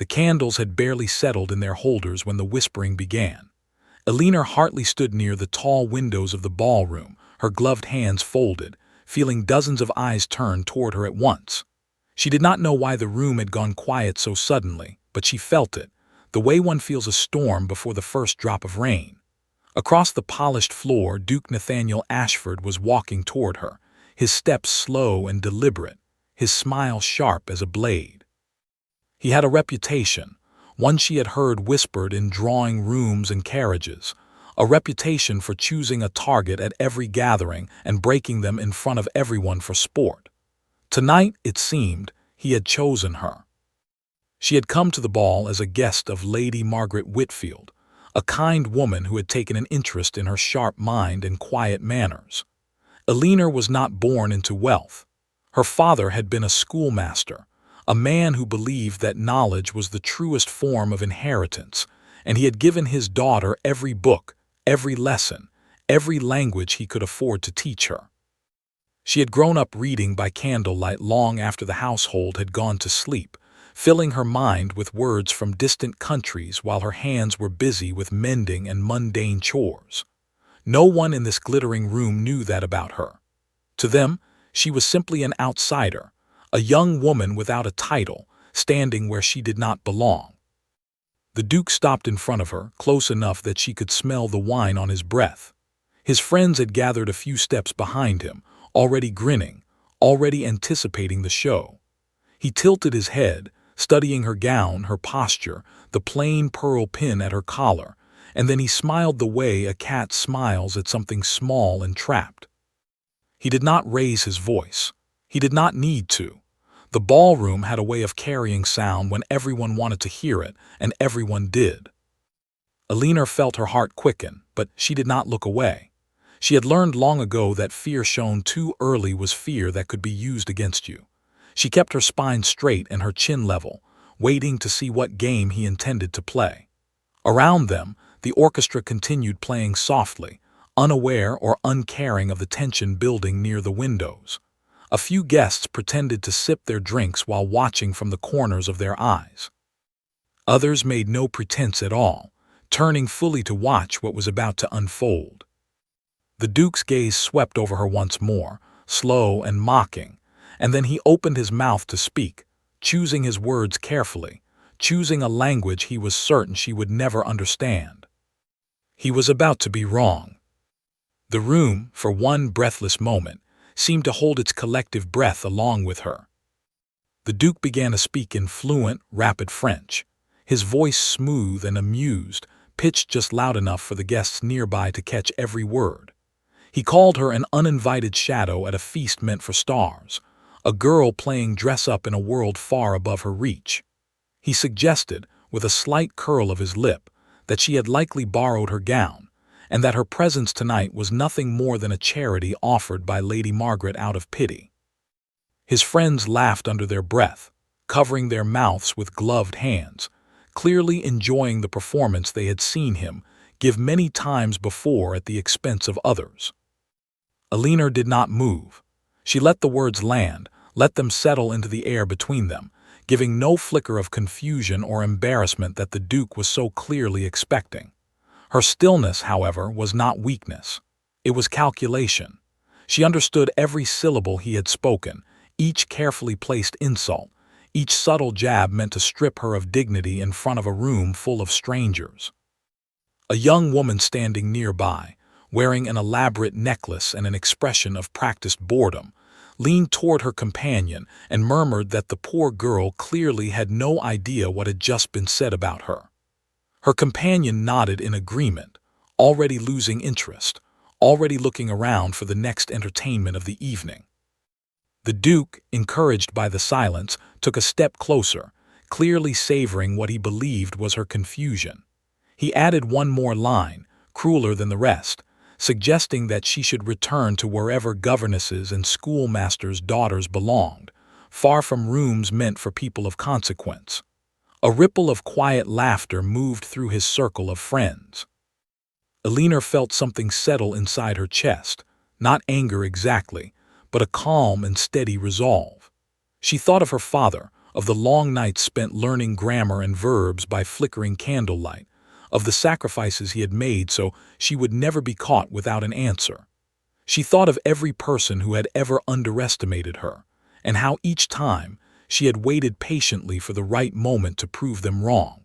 The candles had barely settled in their holders when the whispering began. Alina Hartley stood near the tall windows of the ballroom, her gloved hands folded, feeling dozens of eyes turned toward her at once. She did not know why the room had gone quiet so suddenly, but she felt it, the way one feels a storm before the first drop of rain. Across the polished floor, Duke Nathaniel Ashford was walking toward her, his steps slow and deliberate, his smile sharp as a blade. He had a reputation, one she had heard whispered in drawing rooms and carriages, a reputation for choosing a target at every gathering and breaking them in front of everyone for sport. Tonight, it seemed, he had chosen her. She had come to the ball as a guest of Lady Margaret Whitfield, a kind woman who had taken an interest in her sharp mind and quiet manners. Alina was not born into wealth. Her father had been a schoolmaster, a man who believed that knowledge was the truest form of inheritance, and he had given his daughter every book, every lesson, every language he could afford to teach her. She had grown up reading by candlelight long after the household had gone to sleep, filling her mind with words from distant countries while her hands were busy with mending and mundane chores. No one in this glittering room knew that about her. To them, she was simply an outsider, a young woman without a title, standing where she did not belong. The Duke stopped in front of her, close enough that she could smell the wine on his breath. His friends had gathered a few steps behind him, already grinning, already anticipating the show. He tilted his head, studying her gown, her posture, the plain pearl pin at her collar, and then he smiled the way a cat smiles at something small and trapped. He did not raise his voice. He did not need to. The ballroom had a way of carrying sound when everyone wanted to hear it, and everyone did. Alina felt her heart quicken, but she did not look away. She had learned long ago that fear shown too early was fear that could be used against you. She kept her spine straight and her chin level, waiting to see what game he intended to play. Around them, the orchestra continued playing softly, unaware or uncaring of the tension building near the windows. A few guests pretended to sip their drinks while watching from the corners of their eyes. Others made no pretense at all, turning fully to watch what was about to unfold. The Duke's gaze swept over her once more, slow and mocking, and then he opened his mouth to speak, choosing his words carefully, choosing a language he was certain she would never understand. He was about to be wrong. The room, for one breathless moment, seemed to hold its collective breath along with her. The Duke began to speak in fluent, rapid French, his voice smooth and amused, pitched just loud enough for the guests nearby to catch every word. He called her an uninvited shadow at a feast meant for stars, a girl playing dress-up in a world far above her reach. He suggested, with a slight curl of his lip, that she had likely borrowed her gown, and that her presence tonight was nothing more than a charity offered by Lady Margaret out of pity. His friends laughed under their breath, covering their mouths with gloved hands, clearly enjoying the performance they had seen him give many times before at the expense of others. Alina did not move. She let the words land, let them settle into the air between them, giving no flicker of confusion or embarrassment that the Duke was so clearly expecting. Her stillness, however, was not weakness. It was calculation. She understood every syllable he had spoken, each carefully placed insult, each subtle jab meant to strip her of dignity in front of a room full of strangers. A young woman standing nearby, wearing an elaborate necklace and an expression of practiced boredom, leaned toward her companion and murmured that the poor girl clearly had no idea what had just been said about her. Her companion nodded in agreement, already losing interest, already looking around for the next entertainment of the evening. The Duke, encouraged by the silence, took a step closer, clearly savoring what he believed was her confusion. He added one more line, crueler than the rest, suggesting that she should return to wherever governesses and schoolmasters' daughters belonged, far from rooms meant for people of consequence. A ripple of quiet laughter moved through his circle of friends. Alina felt something settle inside her chest, not anger exactly, but a calm and steady resolve. She thought of her father, of the long nights spent learning grammar and verbs by flickering candlelight, of the sacrifices he had made so she would never be caught without an answer. She thought of every person who had ever underestimated her, and how each time she had waited patiently for the right moment to prove them wrong.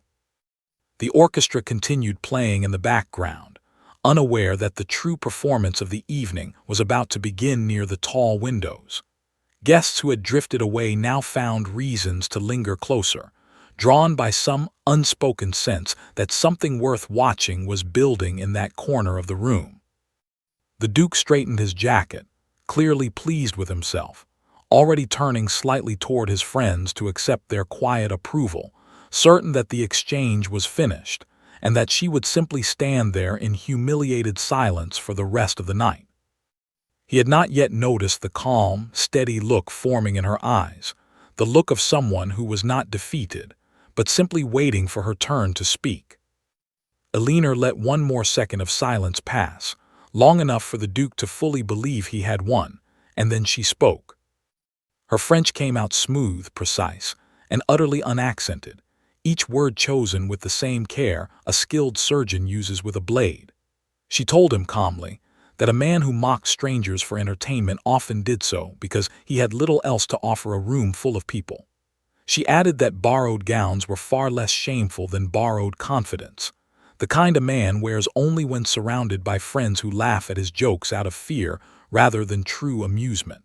The orchestra continued playing in the background, unaware that the true performance of the evening was about to begin near the tall windows. Guests who had drifted away now found reasons to linger closer, drawn by some unspoken sense that something worth watching was building in that corner of the room. The Duke straightened his jacket, clearly pleased with himself, already turning slightly toward his friends to accept their quiet approval, certain that the exchange was finished, and that she would simply stand there in humiliated silence for the rest of the night. He had not yet noticed the calm, steady look forming in her eyes, the look of someone who was not defeated, but simply waiting for her turn to speak. Elinor let one more second of silence pass, long enough for the Duke to fully believe he had won, and then she spoke. Her French came out smooth, precise, and utterly unaccented, each word chosen with the same care a skilled surgeon uses with a blade. She told him calmly that a man who mocked strangers for entertainment often did so because he had little else to offer a room full of people. She added that borrowed gowns were far less shameful than borrowed confidence, the kind a man wears only when surrounded by friends who laugh at his jokes out of fear rather than true amusement.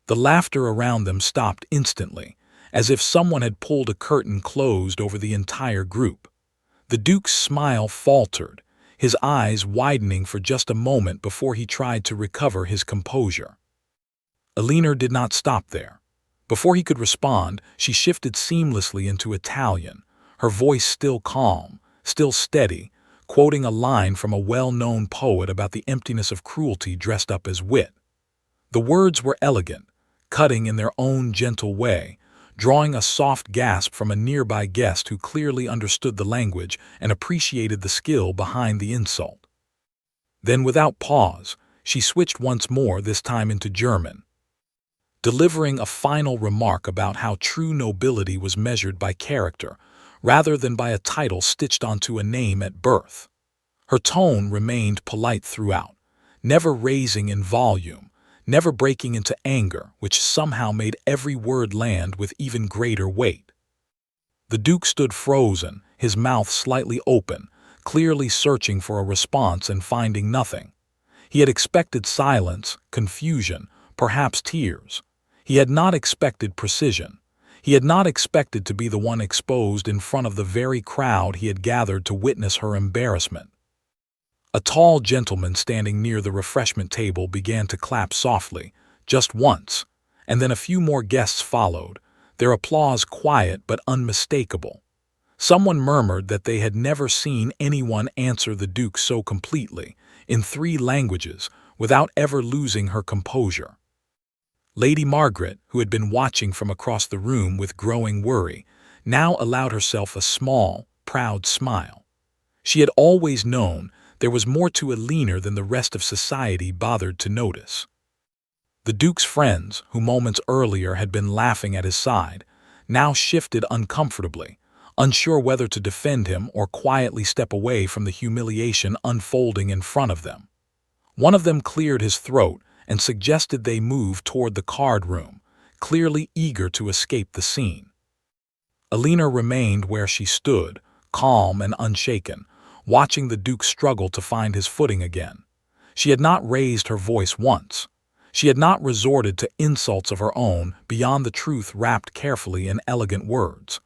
The laughter around them stopped instantly, as if someone had pulled a curtain closed over the entire group. The Duke's smile faltered, his eyes widening for just a moment before he tried to recover his composure. Elinor did not stop there. Before he could respond, she shifted seamlessly into Italian, her voice still calm, still steady, quoting a line from a well-known poet about the emptiness of cruelty dressed up as wit. The words were elegant, cutting in their own gentle way, drawing a soft gasp from a nearby guest who clearly understood the language and appreciated the skill behind the insult. Then, without pause, she switched once more, this time into German, delivering a final remark about how true nobility was measured by character, rather than by a title stitched onto a name at birth. Her tone remained polite throughout, never raising in volume, never breaking into anger, which somehow made every word land with even greater weight. The Duke stood frozen, his mouth slightly open, clearly searching for a response and finding nothing. He had expected silence, confusion, perhaps tears. He had not expected precision. He had not expected to be the one exposed in front of the very crowd he had gathered to witness her embarrassment. A tall gentleman standing near the refreshment table began to clap softly, just once, and then a few more guests followed, their applause quiet but unmistakable. Someone murmured that they had never seen anyone answer the Duke so completely, in 3 languages, without ever losing her composure. Lady Margaret, who had been watching from across the room with growing worry, now allowed herself a small, proud smile. She had always known there was more to Elinor than the rest of society bothered to notice. The Duke's friends, who moments earlier had been laughing at his side, now shifted uncomfortably, unsure whether to defend him or quietly step away from the humiliation unfolding in front of them. One of them cleared his throat and suggested they move toward the card room, clearly eager to escape the scene. Elinor remained where she stood, calm and unshaken, watching the Duke struggle to find his footing again. She had not raised her voice once. She had not resorted to insults of her own beyond the truth wrapped carefully in elegant words.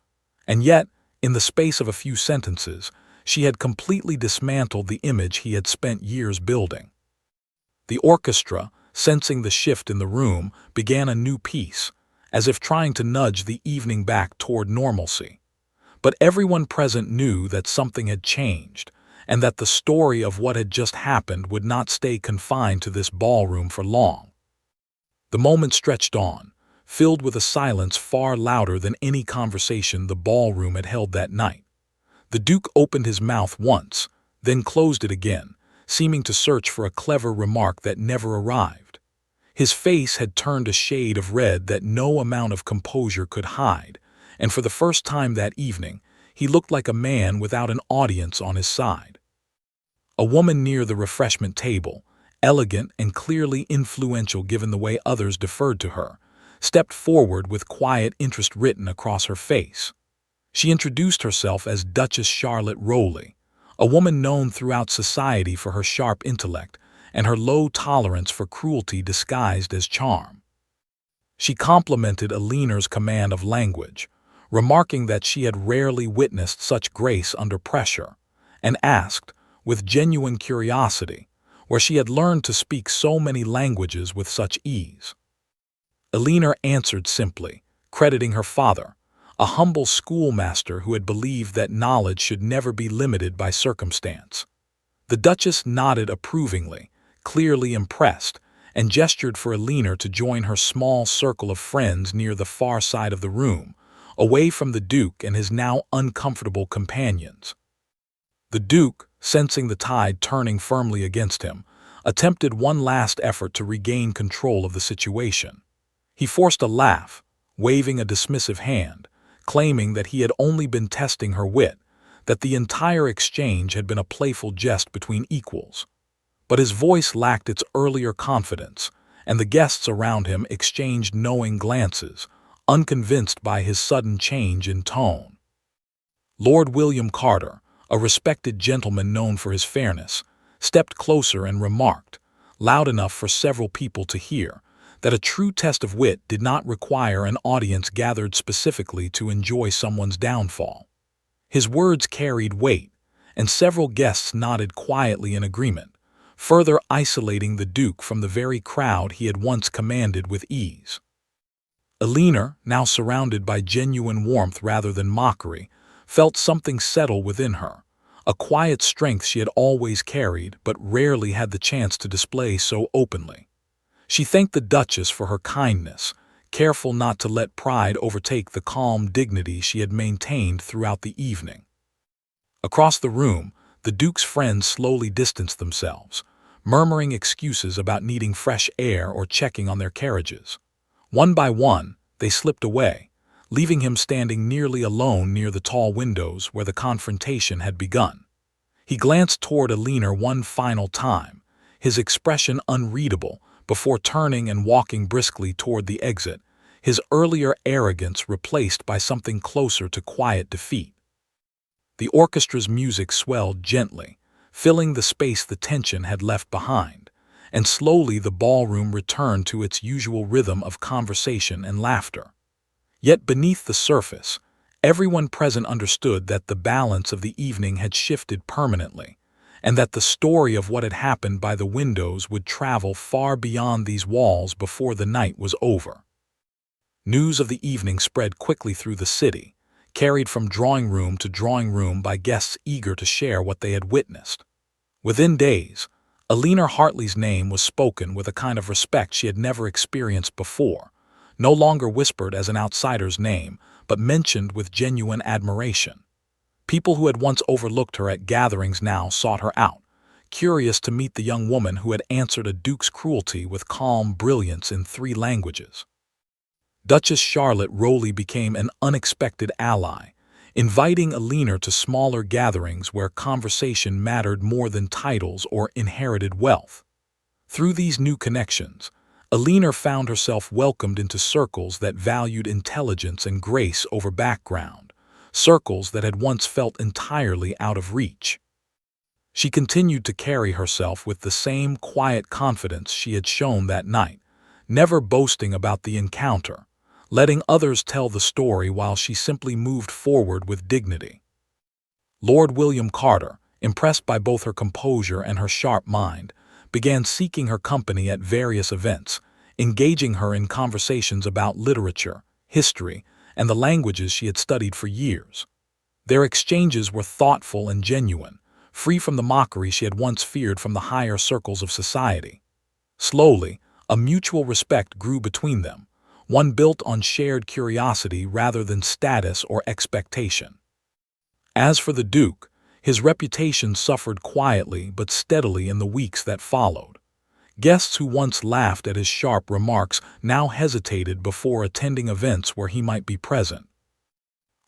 And yet, in the space of a few sentences, she had completely dismantled the image he had spent years building. The orchestra, sensing the shift in the room, began a new piece, as if trying to nudge the evening back toward normalcy. But everyone present knew that something had changed, and that the story of what had just happened would not stay confined to this ballroom for long. The moment stretched on, filled with a silence far louder than any conversation the ballroom had held that night. The Duke opened his mouth once, then closed it again, seeming to search for a clever remark that never arrived. His face had turned a shade of red that no amount of composure could hide, and for the first time that evening, he looked like a man without an audience on his side. A woman near the refreshment table, elegant and clearly influential given the way others deferred to her, stepped forward with quiet interest written across her face. She introduced herself as Duchess Charlotte Rowley, a woman known throughout society for her sharp intellect and her low tolerance for cruelty disguised as charm. She complimented Aliner's command of language, remarking that she had rarely witnessed such grace under pressure, and asked, with genuine curiosity, where she had learned to speak so many languages with such ease. Aliner answered simply, crediting her father, a humble schoolmaster who had believed that knowledge should never be limited by circumstance. The Duchess nodded approvingly, clearly impressed, and gestured for Aliner to join her small circle of friends near the far side of the room, away from the Duke and his now uncomfortable companions. The Duke, sensing the tide turning firmly against him, attempted one last effort to regain control of the situation. He forced a laugh, waving a dismissive hand, claiming that he had only been testing her wit, that the entire exchange had been a playful jest between equals. But his voice lacked its earlier confidence, and the guests around him exchanged knowing glances, unconvinced by his sudden change in tone. Lord William Carter, a respected gentleman known for his fairness, stepped closer and remarked, loud enough for several people to hear, that a true test of wit did not require an audience gathered specifically to enjoy someone's downfall. His words carried weight, and several guests nodded quietly in agreement, further isolating the Duke from the very crowd he had once commanded with ease. Aliner, now surrounded by genuine warmth rather than mockery, felt something settle within her, a quiet strength she had always carried but rarely had the chance to display so openly. She thanked the Duchess for her kindness, careful not to let pride overtake the calm dignity she had maintained throughout the evening. Across the room, the Duke's friends slowly distanced themselves, murmuring excuses about needing fresh air or checking on their carriages. One by one, they slipped away, leaving him standing nearly alone near the tall windows where the confrontation had begun. He glanced toward Aliner one final time, his expression unreadable, before turning and walking briskly toward the exit, his earlier arrogance replaced by something closer to quiet defeat. The orchestra's music swelled gently, filling the space the tension had left behind, and slowly the ballroom returned to its usual rhythm of conversation and laughter. Yet beneath the surface, everyone present understood that the balance of the evening had shifted permanently, and that the story of what had happened by the windows would travel far beyond these walls before the night was over. News of the evening spread quickly through the city, carried from drawing room to drawing room by guests eager to share what they had witnessed. Within days, Aliner Hartley's name was spoken with a kind of respect she had never experienced before, no longer whispered as an outsider's name, but mentioned with genuine admiration. People who had once overlooked her at gatherings now sought her out, curious to meet the young woman who had answered a duke's cruelty with calm brilliance in 3 languages. Duchess Charlotte Rowley became an unexpected ally, inviting Aliner to smaller gatherings where conversation mattered more than titles or inherited wealth. Through these new connections, Aliner found herself welcomed into circles that valued intelligence and grace over background, circles that had once felt entirely out of reach. She continued to carry herself with the same quiet confidence she had shown that night, never boasting about the encounter, letting others tell the story while she simply moved forward with dignity. Lord William Carter, impressed by both her composure and her sharp mind, began seeking her company at various events, engaging her in conversations about literature, history, and the languages she had studied for years. Their exchanges were thoughtful and genuine, free from the mockery she had once feared from the higher circles of society. Slowly, a mutual respect grew between them, one built on shared curiosity rather than status or expectation. As for the Duke, his reputation suffered quietly but steadily in the weeks that followed. Guests who once laughed at his sharp remarks now hesitated before attending events where he might be present,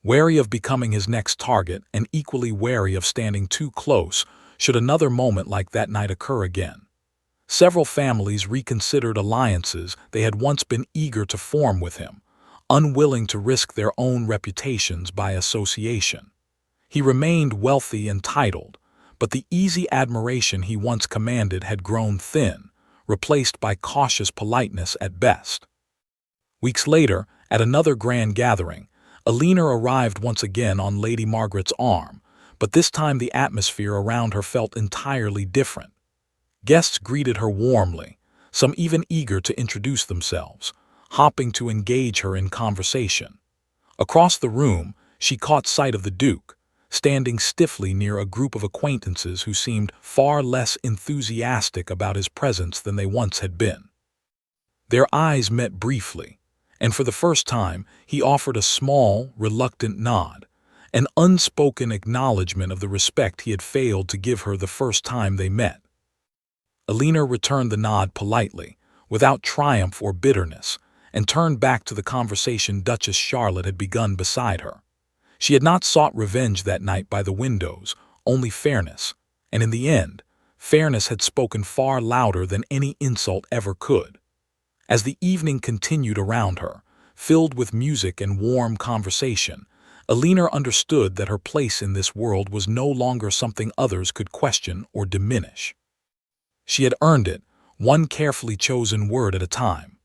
wary of becoming his next target and equally wary of standing too close should another moment like that night occur again. Several families reconsidered alliances they had once been eager to form with him, unwilling to risk their own reputations by association. He remained wealthy and titled, but the easy admiration he once commanded had grown thin, replaced by cautious politeness at best. Weeks later, at another grand gathering, Alina arrived once again on Lady Margaret's arm, but this time the atmosphere around her felt entirely different. Guests greeted her warmly, some even eager to introduce themselves, hopping to engage her in conversation. Across the room, she caught sight of the Duke, standing stiffly near a group of acquaintances who seemed far less enthusiastic about his presence than they once had been. Their eyes met briefly, and for the first time he offered a small, reluctant nod, an unspoken acknowledgement of the respect he had failed to give her the first time they met. Alina returned the nod politely, without triumph or bitterness, and turned back to the conversation Duchess Charlotte had begun beside her. She had not sought revenge that night by the windows, only fairness, and in the end, fairness had spoken far louder than any insult ever could. As the evening continued around her, filled with music and warm conversation, Alina understood that her place in this world was no longer something others could question or diminish. She had earned it, one carefully chosen word at a time.